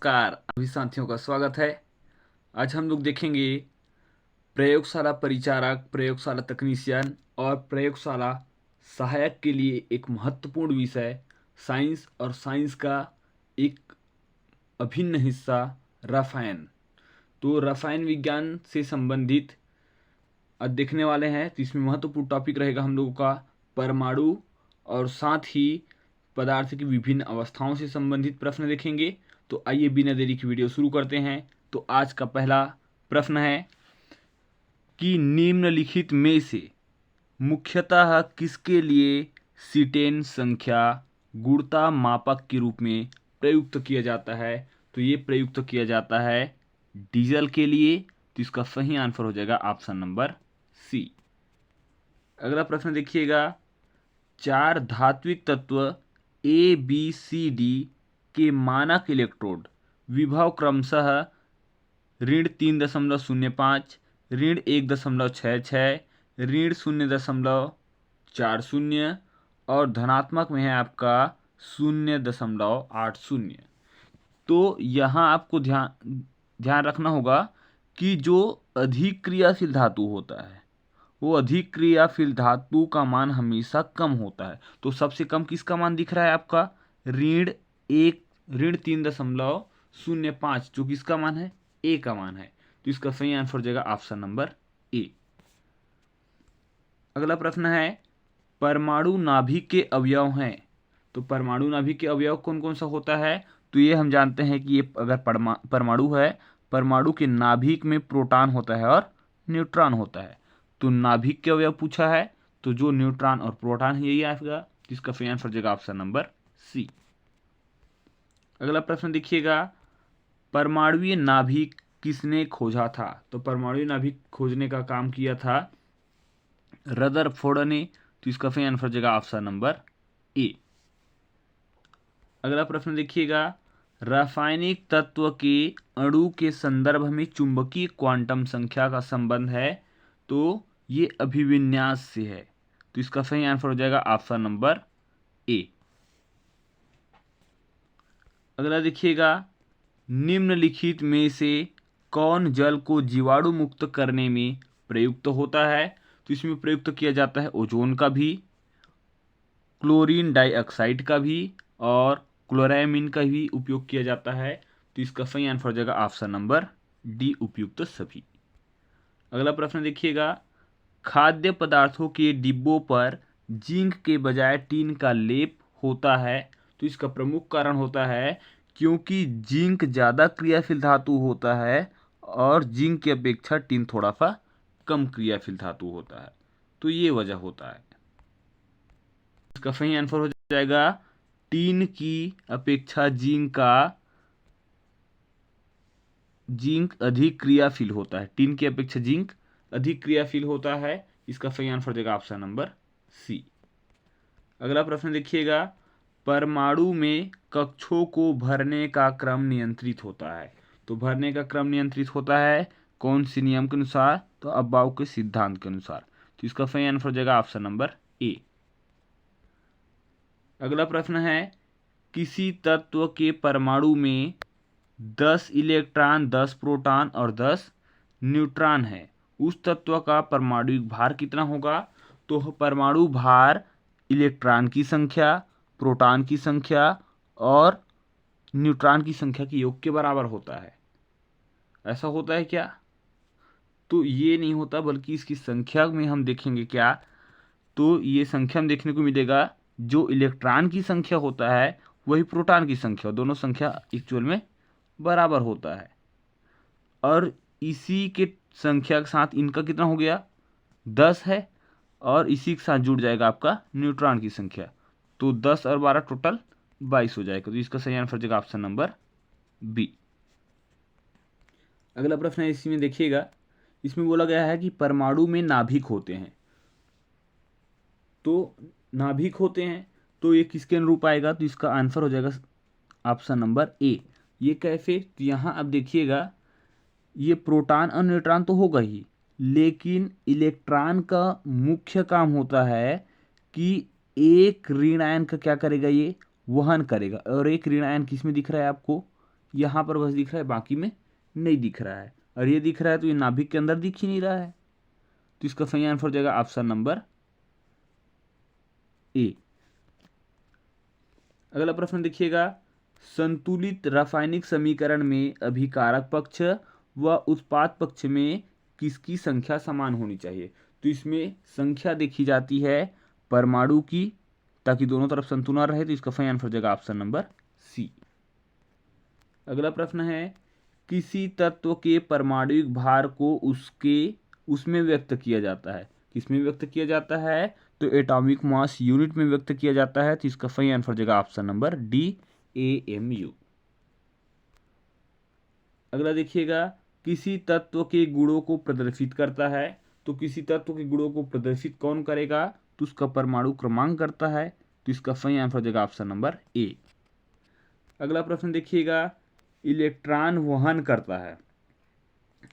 नमस्कार सभी साथियों का स्वागत है। आज हम लोग देखेंगे प्रयोगशाला परिचारक, प्रयोगशाला तकनीशियन और प्रयोगशाला सहायक के लिए एक महत्वपूर्ण विषय साइंस और साइंस का एक अभिन्न हिस्सा रसायन। तो रसायन विज्ञान से संबंधित आज देखने वाले हैं। तो इसमें महत्वपूर्ण टॉपिक रहेगा हम लोगों का परमाणु और साथ ही पदार्थ की विभिन्न अवस्थाओं से संबंधित प्रश्न देखेंगे। तो आइए बिना देरी की वीडियो शुरू करते हैं। तो आज का पहला प्रश्न है कि निम्नलिखित में से मुख्यतः किसके लिए सीटेन संख्या गुणता मापक के रूप में प्रयुक्त किया जाता है। तो ये प्रयुक्त किया जाता है डीजल के लिए। तो इसका सही आंसर हो जाएगा ऑप्शन नंबर सी। अगला प्रश्न देखिएगा, चार धात्विक तत्व ए बी सी डी के मानक इलेक्ट्रोड विभव क्रमशः -3.05, -1.66, -0.40 और धनात्मक में है आपका 0.80। तो यहाँ आपको ध्यान रखना होगा कि जो अधिक क्रियाशील धातु होता है वो अधिक क्रियाशील धातु का मान हमेशा कम होता है। तो सबसे कम किसका मान दिख रहा है आपका -3.05, जो किसका मान है ए का मान है। तो इसका सही आंसर हो जाएगा ऑप्शन नंबर ए। अगला प्रश्न है, परमाणु नाभिक के अवयव हैं। तो परमाणु नाभिक के अवयव कौन कौन सा होता है। तो ये हम जानते हैं कि ये अगर परमाणु है, परमाणु के नाभिक में प्रोटॉन होता है और न्यूट्रॉन होता है। तो नाभिक के अवयव पूछा है तो जो न्यूट्रॉन और प्रोटॉन है यही आएगा। इसका सही आंसर हो जाएगा ऑप्शन नंबर सी। अगला प्रश्न देखिएगा, परमाणुवीय नाभिक किसने खोजा था। तो परमाणुवीय नाभिक खोजने का काम किया था रदरफोर्ड ने। तो इसका सही आंसर हो जाएगा ऑप्शन नंबर ए। अगला प्रश्न देखिएगा, रासायनिक तत्व के अणु के संदर्भ में चुंबकीय क्वांटम संख्या का संबंध है। तो ये अभिविन्यास से है। तो इसका सही आंसर हो जाएगा ऑप्शन नंबर ए। अगला देखिएगा, निम्नलिखित में से कौन जल को जीवाणु मुक्त करने में प्रयुक्त होता है। तो इसमें प्रयुक्त किया जाता है ओजोन का भी, क्लोरीन डाइऑक्साइड का भी और क्लोरामीन का भी उपयोग किया जाता है। तो इसका सही आंसर हो जाएगा ऑप्शन नंबर डी, उपयुक्त सभी। अगला प्रश्न देखिएगा, खाद्य पदार्थों के डिब्बों पर जिंक के बजाय टीन का लेप होता है। तो इसका प्रमुख कारण होता है क्योंकि जिंक ज़्यादा क्रियाशील धातु होता है और जिंक की अपेक्षा टीन थोड़ा सा कम क्रियाशील धातु होता है। तो ये वजह होता है। इसका सही आंसर हो जाएगा टीन की अपेक्षा जिंक अधिक क्रियाशील होता है। टीन की अपेक्षा जिंक अधिक क्रियाशील होता है। इसका सही आंसर हो जाएगा ऑप्शन नंबर सी। अगला प्रश्न देखिएगा, परमाणु में कक्षों को भरने का क्रम नियंत्रित होता है। तो भरने का क्रम नियंत्रित होता है कौन सी नियम के अनुसार। तो अब्बाउ के सिद्धांत के अनुसार। तो इसका सही आंसर हो जाएगा ऑप्शन नंबर ए। अगला प्रश्न है, किसी तत्व के परमाणु में 10 इलेक्ट्रॉन, 10 प्रोटॉन और 10 न्यूट्रॉन है, उस तत्व का परमाणुिक भार कितना होगा। तो परमाणु भार इलेक्ट्रॉन की संख्या, प्रोटॉन की संख्या और न्यूट्रॉन की संख्या के योग के बराबर होता है। ऐसा होता है क्या। तो ये नहीं होता, बल्कि इसकी संख्या में हम देखेंगे क्या। तो ये संख्या में देखने को मिलेगा जो इलेक्ट्रॉन की संख्या होता है वही प्रोटॉन की संख्या, दोनों संख्या एक्चुअल में बराबर होता है। और इसी के संख्या के साथ इनका कितना हो गया 10 है और इसी के साथ जुड़ जाएगा आपका न्यूट्रॉन की संख्या। तो 10 और 12 टोटल 22 हो जाएगा। तो इसका सही आंसर हो जाएगा ऑप्शन नंबर बी। अगला प्रश्न है, इसी में देखिएगा, इसमें बोला गया है कि परमाणु में नाभिक होते हैं। तो नाभिक होते हैं तो ये किसके अनुरूप आएगा। तो इसका आंसर हो जाएगा ऑप्शन नंबर ए। ये कैसे। तो यहाँ अब देखिएगा, ये प्रोटॉन और न्यूट्रॉन तो होगा ही, लेकिन इलेक्ट्रॉन का मुख्य काम होता है कि एक ऋण आयन का क्या करेगा, ये वहन करेगा। और एक ऋण आयन किस में दिख रहा है आपको, यहाँ पर बस दिख रहा है, बाकी में नहीं दिख रहा है। और ये दिख रहा है तो ये नाभिक के अंदर दिख ही नहीं रहा है, तो इसका सही आंसर हो जाएगा ऑप्शन नंबर ए। अगला प्रश्न देखिएगा, संतुलित रासायनिक समीकरण में अभिकारक पक्ष व उत्पाद पक्ष में किसकी संख्या समान होनी चाहिए। तो इसमें संख्या देखी जाती है परमाणु की, ताकि दोनों तरफ संतुलन रहे, तो इसका सही आंसर हो जाएगा ऑप्शन नंबर सी। अगला प्रश्न है, किसी तत्व के परमाणुिक भार को उसमें व्यक्त किया जाता है। किसमें व्यक्त किया जाता है, तो एटॉमिक मास यूनिट में व्यक्त किया जाता है, तो इसका सही आंसर हो जाएगा ऑप्शन नंबर डी, AMU। अगला देखिएगा, किसी तत्व के गुणों को प्रदर्शित करता है। तो किसी तत्व के गुणों को प्रदर्शित कौन करेगा, तो उसका परमाणु क्रमांक करता है, तो इसका सही आंसर हो जाएगा ऑप्शन नंबर ए। अगला प्रश्न देखिएगा, इलेक्ट्रॉन वहन करता है।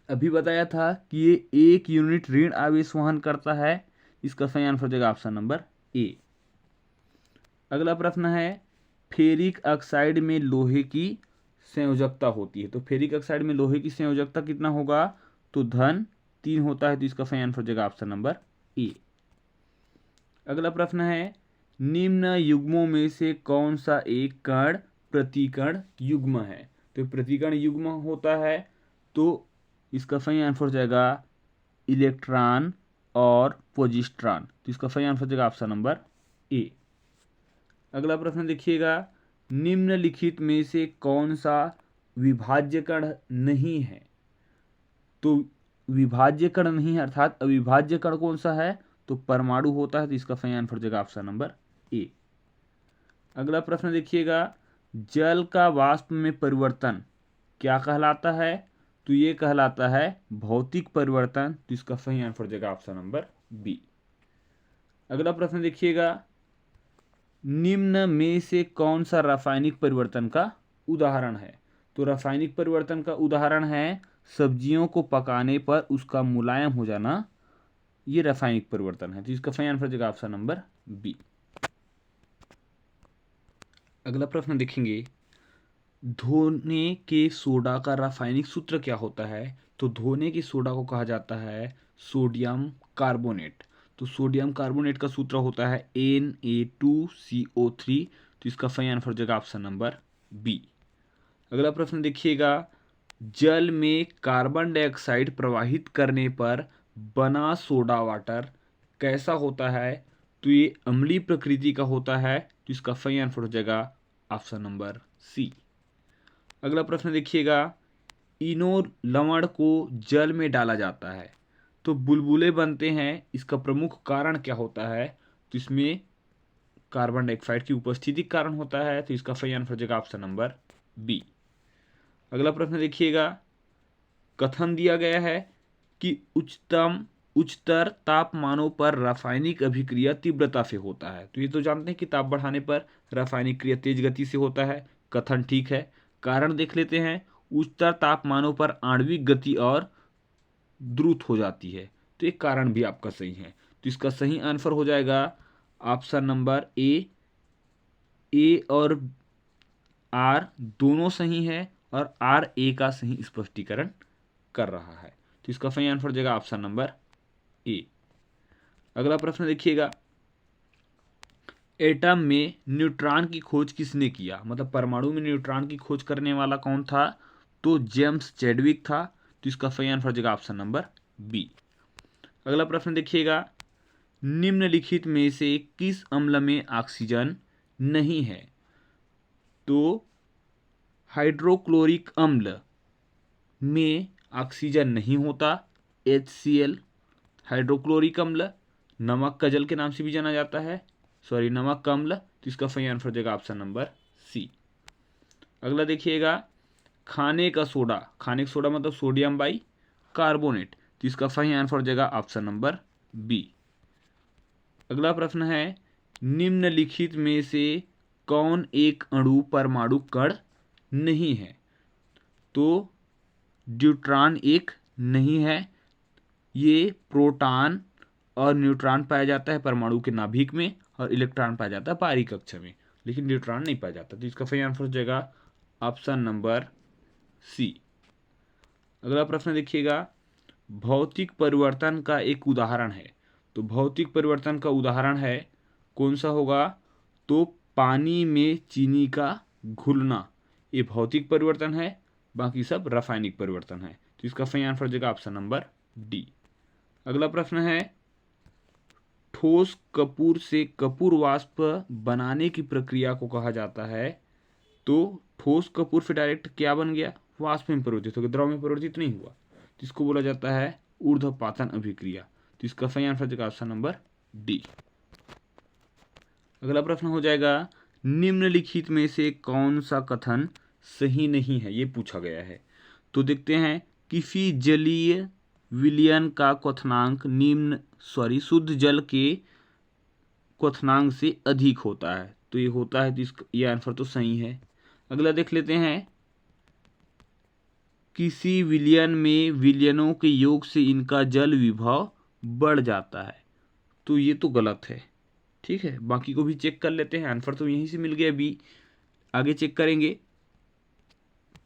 अभी बताया था कि ये 1 यूनिट ऋण आवेश वहन करता है, इसका सही आंसर हो जाएगा ऑप्शन नंबर ए। अगला प्रश्न है, फेरिक ऑक्साइड में लोहे की संयोजकता होती है। तो फेरिक ऑक्साइड में लोहे की संयोजकता कितना होगा, तो धन 3 होता है, तो इसका सही आंसर हो जाएगा ऑप्शन नंबर ए। अगला प्रश्न है, निम्न युग्मों में से कौन सा एक कण प्रतिकण युग्म है। तो प्रतिकण युग्म होता है, तो इसका सही आंसर हो जाएगा इलेक्ट्रॉन और पोजिस्ट्रॉन, तो इसका सही आंसर हो जाएगा ऑप्शन नंबर ए। अगला प्रश्न देखिएगा, निम्नलिखित में से कौन सा विभाज्य कण नहीं है। तो विभाज्य कण नहीं है अर्थात अविभाज्य कण कौन सा है, तो परमाणु होता है, तो इसका सही आंसर हो जाएगा ऑप्शन नंबर ए। अगला प्रश्न देखिएगा, जल का वाष्प में परिवर्तन क्या कहलाता है। तो ये कहलाता है भौतिक परिवर्तन, तो इसका सही आंसर हो जाएगा ऑप्शन नंबर बी। अगला प्रश्न देखिएगा, निम्न में से कौन सा रासायनिक परिवर्तन का उदाहरण है। तो रासायनिक परिवर्तन का उदाहरण है सब्जियों को पकाने पर उसका मुलायम हो जाना, ये रासायनिक परिवर्तन है, तो इसका सही आंसर हो जाएगा ऑप्शन नंबर बी। अगला प्रश्न देखेंगे, धोने के सोडा का रासायनिक सूत्र क्या होता है। तो धोने के सोडा को कहा जाता है सोडियम कार्बोनेट। तो सोडियम कार्बोनेट का सूत्र होता है Na2CO3, तो इसका सही आंसर हो जाएगा ऑप्शन नंबर बी। अगला प्रश्न देखिएगा, जल में कार्बन डाइऑक्साइड प्रवाहित करने पर बना सोडा वाटर कैसा होता है। तो ये अम्लीय प्रकृति का होता है, तो इसका सही आंसर हो जाएगा ऑप्शन नंबर सी। अगला प्रश्न देखिएगा, इनो लवण को जल में डाला जाता है तो बुलबुले बनते हैं, इसका प्रमुख कारण क्या होता है। तो इसमें कार्बन डाइऑक्साइड की उपस्थिति के कारण होता है, तो इसका सही आंसर हो जाएगा ऑप्शन नंबर बी। अगला प्रश्न देखिएगा, कथन दिया गया है कि उच्चतर तापमानों पर रासायनिक अभिक्रिया तीव्रता से होता है। तो ये तो जानते हैं कि ताप बढ़ाने पर रासायनिक क्रिया तेज गति से होता है, कथन ठीक है। कारण देख लेते हैं, उच्चतर तापमानों पर आणविक गति और द्रुत हो जाती है, तो एक कारण भी आपका सही है, तो इसका सही आंसर हो जाएगा ऑप्शन नंबर ए और आर दोनों सही है, और आर ए का सही स्पष्टीकरण कर रहा है, तो इसका सही आंसर हो जाएगा ऑप्शन नंबर ए। अगला प्रश्न देखिएगा, एटम में न्यूट्रॉन की खोज किसने किया। मतलब परमाणु में न्यूट्रॉन की खोज करने वाला कौन था, तो जेम्स चैडविक था, तो इसका सही आंसर हो जाएगा ऑप्शन नंबर बी। अगला प्रश्न देखिएगा, निम्नलिखित में से किस अम्ल में ऑक्सीजन नहीं है। तो हाइड्रोक्लोरिक अम्ल में ऑक्सीजन नहीं होता, HCl। हाइड्रोक्लोरिक अम्ल नमक का जल के नाम से भी जाना जाता है, नमक का अम्ल, तो इसका सही आंसर हो जाएगा ऑप्शन नंबर सी। अगला देखिएगा, खाने का सोडा मतलब सोडियम बाई कार्बोनेट, तो इसका सही आंसर हो जाएगा ऑप्शन नंबर बी। अगला प्रश्न है, निम्नलिखित में से कौन एक अणु परमाणु कण नहीं है। तो ड्यूट्रॉन एक नहीं है, ये प्रोटॉन और न्यूट्रॉन पाया जाता है परमाणु के नाभिक में, और इलेक्ट्रॉन पाया जाता है बाहरी कक्षा में, लेकिन न्यूट्रॉन नहीं पाया जाता, तो इसका सही आंसर हो जाएगा ऑप्शन नंबर सी। अगला प्रश्न देखिएगा, भौतिक परिवर्तन का एक उदाहरण है। तो भौतिक परिवर्तन का उदाहरण है कौन सा होगा? तो पानी में चीनी का घुलना, ये भौतिक परिवर्तन है, बाकी सब रासायनिक परिवर्तन है। तो इसका सही आंसर हो जाएगा ऑप्शन नंबर डी। अगला प्रश्न है, ठोस कपूर से कपूर वाष्प बनाने की प्रक्रिया को कहा जाता है। तो ठोस कपूर से डायरेक्ट क्या बन गया? वाष्प में परिवर्तित हो गया, द्रव में परिवर्तित नहीं हुआ। जिसको बोला जाता है ऊर्ध्वपातन अभिक्रिया। तो इसका सही आंसर हो जाएगा ऑप्शन नंबर डी। अगला प्रश्न हो जाएगा, निम्नलिखित में से कौन सा कथन सही नहीं है, ये पूछा गया है। तो देखते हैं, किसी जलीय विलयन का क्वथनांक शुद्ध जल के क्वथनांक से अधिक होता है। तो ये होता है, तो ये आंसर तो सही है। अगला देख लेते हैं, किसी विलयन में विलयनों के योग से इनका जल विभव बढ़ जाता है। तो ये तो गलत है। ठीक है, बाकी को भी चेक कर लेते हैं, आंसर तो यहीं से मिल गया, अभी आगे चेक करेंगे।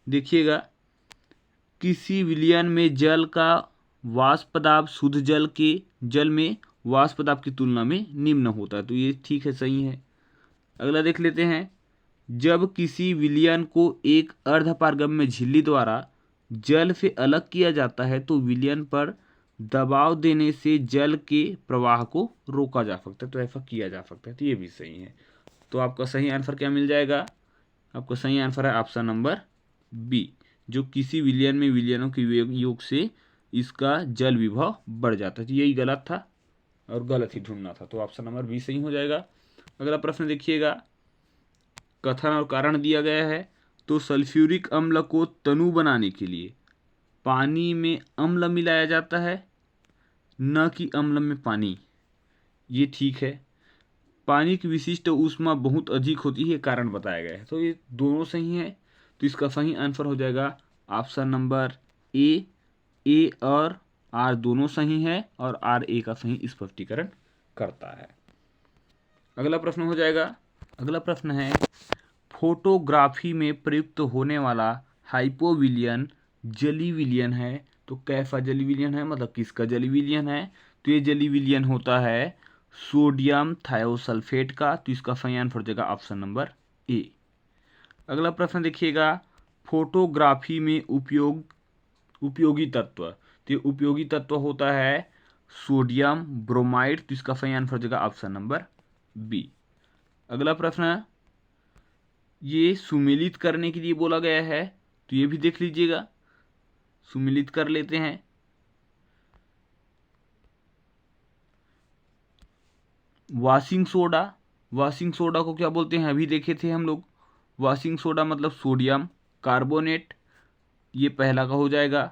देखिएगा, किसी विलयन में जल का वाष्प दाब शुद्ध जल में वाष्प दाब की तुलना में निम्न होता है। तो ये ठीक है, सही है। अगला देख लेते हैं, जब किसी विलयन को एक अर्धपारगम्य झिल्ली द्वारा जल से अलग किया जाता है तो विलयन पर दबाव देने से जल के प्रवाह को रोका जा सकता है। तो ऐसा किया जा सकता है, तो ये भी सही है। तो आपका सही आंसर क्या मिल जाएगा? आपका सही आंसर है ऑप्शन नंबर बी, जो किसी विलयन में विलयनों के योग से इसका जल विभव बढ़ जाता है। तो यही गलत था और गलत ही ढूंढना था, तो ऑप्शन नंबर बी सही हो जाएगा। अगला प्रश्न देखिएगा, कथन और कारण दिया गया है। तो सल्फ्यूरिक अम्ल को तनु बनाने के लिए पानी में अम्ल मिलाया जाता है, न कि अम्ल में पानी। ये ठीक है। पानी की विशिष्ट ऊष्मा बहुत अधिक होती है, कारण बताया गया है। तो ये दोनों सही है। तो इसका सही आंसर हो जाएगा ऑप्शन नंबर ए और आर दोनों सही है, और आर ए का सही स्पष्टीकरण करता है। अगला प्रश्न हो जाएगा, अगला प्रश्न है, फोटोग्राफी में प्रयुक्त होने वाला हाइपोविलियन जली विलयन है। तो कैसा जली विलयन है, मतलब किसका जली विलयन है? तो ये जली विलयन होता है सोडियम थायोसल्फेट का। तो इसका सही आंसर हो जाएगा ऑप्शन नंबर ए। अगला प्रश्न देखिएगा, फोटोग्राफी में उपयोगी तत्व। तो उपयोगी तत्व होता है सोडियम ब्रोमाइड। तो इसका सही आंसर हो जाएगा ऑप्शन नंबर बी। अगला प्रश्न, ये सुमेलित करने के लिए बोला गया है। तो ये भी देख लीजिएगा, सुमेलित कर लेते हैं। वॉशिंग सोडा को क्या बोलते हैं, अभी देखे थे हम लोग। वॉशिंग सोडा मतलब सोडियम कार्बोनेट, ये पहला का हो जाएगा।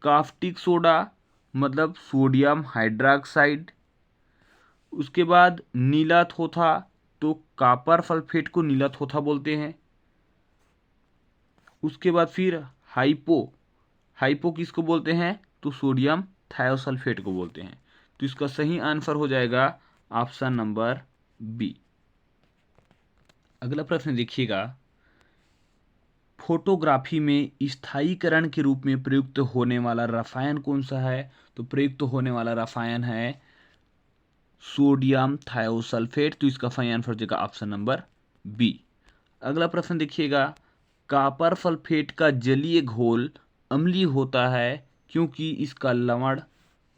कास्टिक सोडा मतलब सोडियम हाइड्रोक्साइड। उसके बाद नीला थोथा, तो कॉपर सल्फेट को नीला थोथा बोलते हैं। उसके बाद फिर हाइपो किसको बोलते हैं? तो सोडियम थायोसल्फेट को बोलते हैं। तो इसका सही आंसर हो जाएगा ऑप्शन नंबर बी। अगला प्रश्न देखिएगा, फोटोग्राफी में स्थायीकरण के रूप में प्रयुक्त होने वाला रसायन कौन सा है? तो प्रयुक्त होने वाला रसायन है सोडियम थायोसल्फेट। तो इसका सही आंसर हो जाएगा ऑप्शन नंबर बी। अगला प्रश्न देखिएगा, कॉपर सल्फेट का जलीय घोल अम्लीय होता है क्योंकि इसका लवण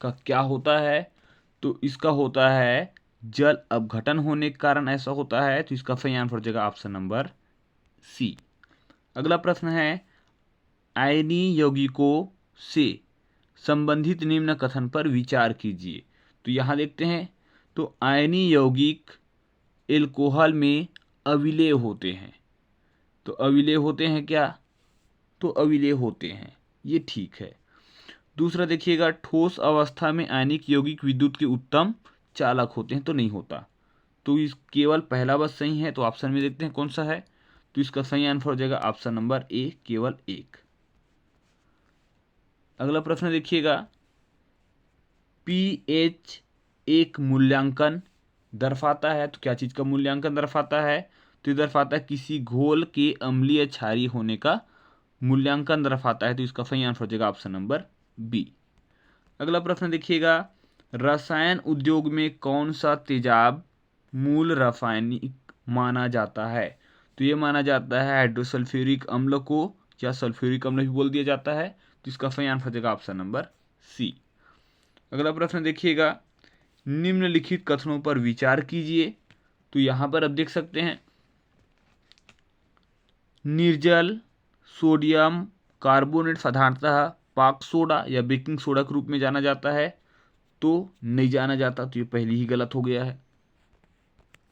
का क्या होता है? तो इसका होता है जल अपघटन होने के कारण ऐसा होता है। तो इसका सही आंसर हो जाएगा ऑप्शन नंबर सी। अगला प्रश्न है, आयनी यौगिकों से संबंधित निम्न कथन पर विचार कीजिए। तो यहाँ देखते हैं, तो आयनी यौगिक एल्कोहल में अविलेय होते हैं। तो अविलेय होते हैं क्या? तो अविलेय होते हैं, ये ठीक है। दूसरा देखिएगा, ठोस अवस्था में आयनिक यौगिक विद्युत के उत्तम चालक होते हैं। तो नहीं होता। तो इस केवल पहला बस सही है। तो ऑप्शन में देखते हैं कौन सा है। तो इसका सही आंसर हो जाएगा ऑप्शन नंबर ए, केवल एक। अगला प्रश्न देखिएगा, पीएच एक मूल्यांकन दर्शाता है। तो क्या चीज का मूल्यांकन दर्शाता है? तो ये दर्शाता है किसी घोल के अम्लीय क्षारीय होने का मूल्यांकन तरफ आता है, तो इसका सही आंसर हो जाएगा ऑप्शन नंबर बी। अगला प्रश्न देखिएगा, रसायन उद्योग में कौन सा तेजाब मूल रासायनिक माना जाता है? तो ये माना जाता है हाइड्रोसल्फ्यूरिक अम्ल को, या सल्फ्यूरिक अम्ल भी बोल दिया जाता है, तो इसका सही आंसर हो जाएगा ऑप्शन नंबर सी। अगला प्रश्न देखिएगा, निम्नलिखित कथनों पर विचार कीजिए। तो यहां पर आप देख सकते हैं, निर्जल सोडियम कार्बोनेट साधारणतः पाक सोडा या बेकिंग सोडा के रूप में जाना जाता है, तो नहीं जाना जाता, तो ये पहली ही गलत हो गया है।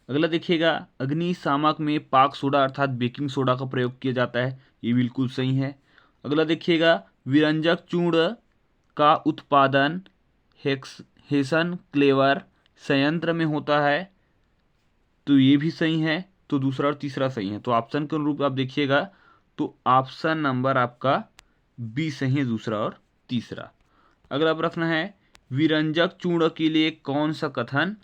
अगला देखिएगा, अग्निशामक में पाक सोडा अर्थात बेकिंग सोडा का प्रयोग किया जाता है, ये बिल्कुल सही है। अगला देखिएगा, विरंजक चूर्ण का उत्पादन हेसन क्लेवर संयंत्र में होता है, तो ये भी सही है। तो दूसरा और तीसरा सही है, तो ऑप्शन के अनुरूप आप देखिएगा, तो ऑप्शन नंबर आपका बी सही है, दूसरा और तीसरा। अगला प्रश्न है, विरंजक चूर्ण के लिए कौन सा कथन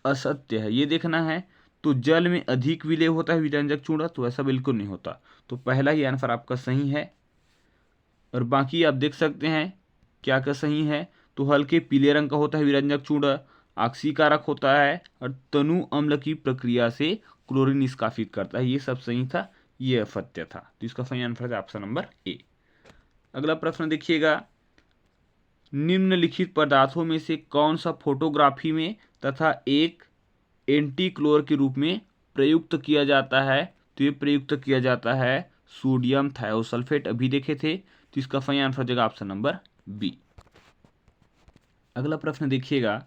असत्य है? ये देखना है। तो जल में अधिक विलेय होता है विरंजक चूर्ण, तो ऐसा बिल्कुल नहीं होता, तो पहला ही आंसर आपका सही है। और बाकी आप देख सकते हैं क्या क्या सही है। तो हल्के पीले रंग का होता है विरंजक चूर्ण, ऑक्सीकारक होता है, और तनु अम्ल की प्रक्रिया से क्लोरीन निष्कासित करता है, ये सब सही था, ये असत्य था, तो इसका सही आंसर है ऑप्शन नंबर ए। अगला प्रश्न देखिएगा, निम्नलिखित पदार्थों में से कौन सा फोटोग्राफी में तथा एक एंटी क्लोर के रूप में प्रयुक्त किया जाता है? तो ये प्रयुक्त किया जाता है सोडियम थायोसल्फेट, अभी देखे थे, तो इसका सही आंसर हो जाएगा ऑप्शन नंबर बी। अगला प्रश्न देखिएगा,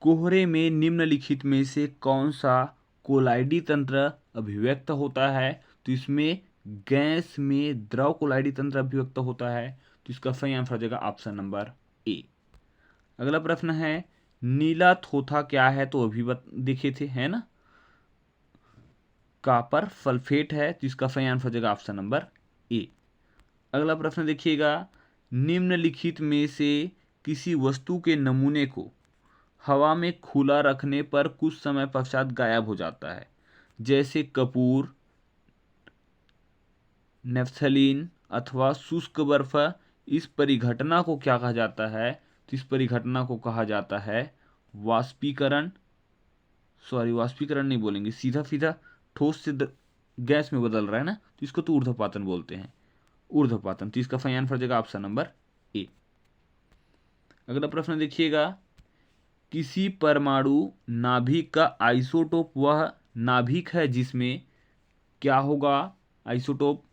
कोहरे में निम्नलिखित में से कौन सा कोलाइडी तंत्र अभिव्यक्त होता है? तो इसमें गैस में द्रव कोलाइडी तंत्र अभिव्यक्त होता है, तो इसका सही आंसर हो जाएगा ऑप्शन नंबर ए। अगला प्रश्न है, नीला थोथा क्या है? तो अभी देखे थे, है ना, कॉपर सल्फेट है, तो इसका सही आंसर हो जाएगा ऑप्शन नंबर ए। अगला प्रश्न देखिएगा, निम्नलिखित में से किसी वस्तु के नमूने को हवा में खुला रखने पर कुछ समय पश्चात गायब हो जाता है, जैसे कपूर, नेफ्थलीन अथवा शुष्क बर्फ। इस परिघटना को क्या कहा जाता है? तो इस परिघटना को कहा जाता है वाष्पीकरण, वाष्पीकरण नहीं बोलेंगे, सीधा सीधा ठोस से गैस में बदल रहा है ना, तो इसको तो ऊर्ध्वपातन बोलते हैं, ऊर्ध्वपातन, तो इसका सही आंसर हो जाएगा ऑप्शन नंबर ए। अगला प्रश्न देखिएगा, किसी परमाणु नाभिक का आइसोटोप वह नाभिक है जिसमें क्या होगा? आइसोटोप,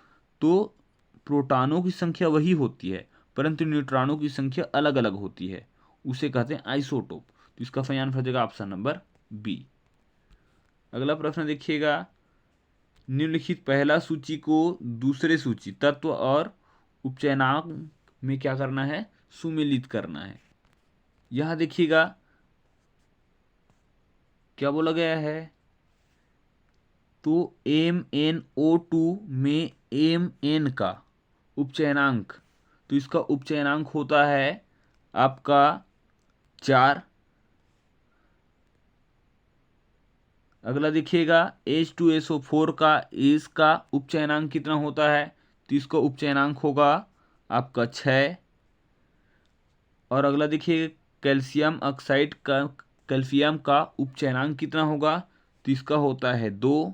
तो प्रोटॉनों की संख्या वही होती है, परंतु न्यूट्रॉनों की संख्या अलग अलग होती है, उसे कहते हैं आइसोटोप, तो इसका सही आंसर हो जाएगा ऑप्शन नंबर बी। अगला प्रश्न देखिएगा, निम्नलिखित पहला सूची को दूसरे सूची तत्व और उपचयनांक में क्या करना है? सुमेलित करना है। यहां देखिएगा क्या बोला गया है, तो MnO2 में Mn का उपचयनांक, तो इसका उपचयनांक होता है आपका 4। अगला देखिएगा, H2SO4 का इसका उपचयनांक कितना होता है? तो इसका उपचयनांक होगा आपका 6। और अगला देखिए, कैल्शियम ऑक्साइड का, कैल्शियम का उपचयनांक कितना होगा? तो इसका होता है 2।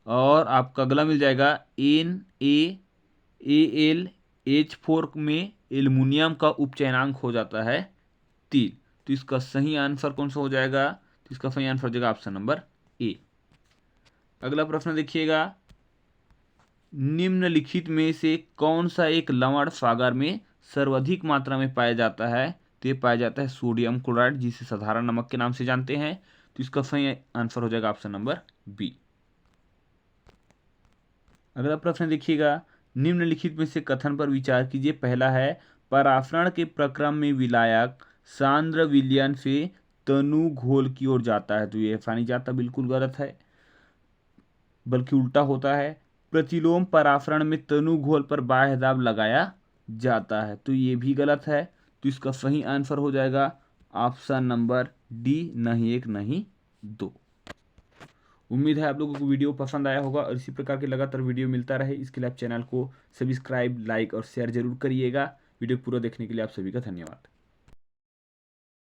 और आपका अगला मिल जाएगा NaAlH4 में एल्युमिनियम का उपचयनांक हो जाता है 3, तो इसका सही आंसर कौन सा हो जाएगा? तो इसका सही आंसर हो जाएगा ऑप्शन नंबर ए। अगला प्रश्न देखिएगा, निम्नलिखित में से कौन सा एक लवण सागर में सर्वाधिक मात्रा में पाया जाता है? तो ये पाया जाता है सोडियम क्लोराइड, जिसे साधारण नमक के नाम से जानते हैं, तो इसका सही आंसर हो जाएगा ऑप्शन नंबर बी। अगला प्रश्न देखिएगा, निम्नलिखित में से कथन पर विचार कीजिए। पहला है, परासरण के प्रक्रम में विलायक सांद्र विलयन से तनु घोल की ओर जाता है, तो ये ऐसा नहीं जाता, बिल्कुल गलत है, बल्कि उल्टा होता है। प्रतिलोम परासरण में तनु घोल पर बाह्य दाब लगाया जाता है, तो ये भी गलत है, तो इसका सही आंसर हो जाएगा ऑप्शन नंबर डी, नहीं 1 नहीं 2। उम्मीद है आप लोगों को वीडियो पसंद आया होगा और इसी प्रकार के लगातार वीडियो मिलता रहे, इसके लिए आप चैनल को सब्सक्राइब, लाइक और शेयर जरूर करिएगा। वीडियो पूरा देखने के लिए आप सभी का धन्यवाद।